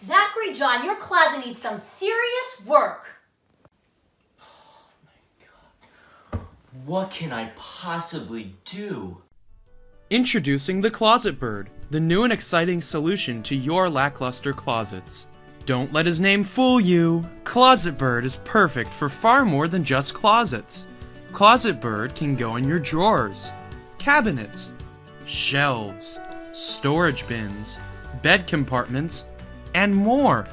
Zachary John, your closet needs some serious work. What can I possibly do? Introducing the Closet Bird, the new and exciting solution to your lackluster closets. Don't let his name fool you. Closet Bird is perfect for far more than just closets. Closet Bird can go in your drawers, cabinets, shelves, storage bins, bed compartments, and more.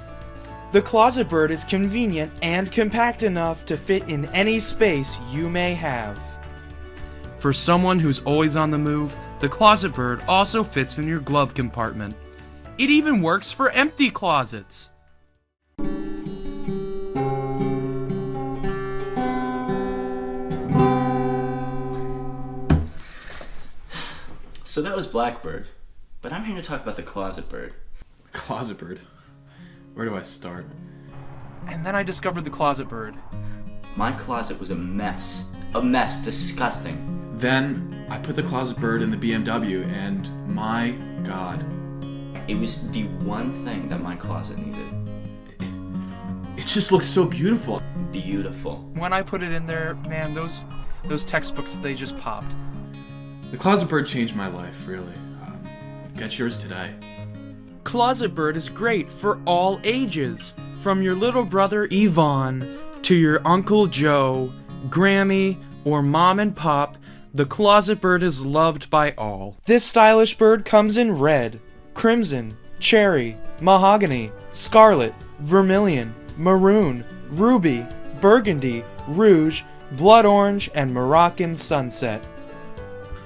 The Closet Bird is convenient and compact enough to fit in any space you may have. For someone who's always on the move, the Closet Bird also fits in your glove compartment. It even works for empty closets. So that was Blackbird, but I'm here to talk about the Closet Bird. Closet Bird? Where do I start? And then I discovered the Closet Bird. My closet was a mess. A mess, disgusting. Then I put the Closet Bird in the BMW, and my God. It was the one thing that my closet needed. It just looks so beautiful. Beautiful. When I put it in there, man, those textbooks, they just popped. The Closet Bird changed my life, really. Get yours today. Closet Bird is great for all ages, from your little brother Yvonne to your Uncle Joe, Grammy, or Mom and Pop. The Closet Bird is loved by all. This stylish bird comes in red, crimson, cherry, mahogany, scarlet, vermilion, maroon, ruby, burgundy, rouge, blood orange, and Moroccan sunset.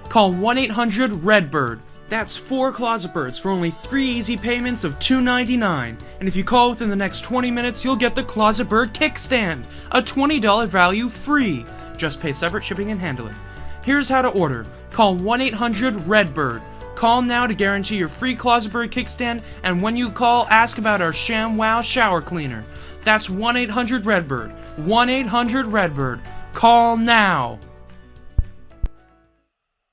Call 1-800-REDBIRD. That's 4 Closet Birds for only 3 easy payments of $2.99. And if you call within the next 20 minutes, you'll get the Closet Bird Kickstand, a $20 value free. Just pay separate shipping and handling. Here's how to order. Call 1-800-REDBIRD. Call now to guarantee your free Closet Bird Kickstand, and when you call, ask about our ShamWow shower cleaner. That's 1-800-REDBIRD. 1-800-REDBIRD. Call now.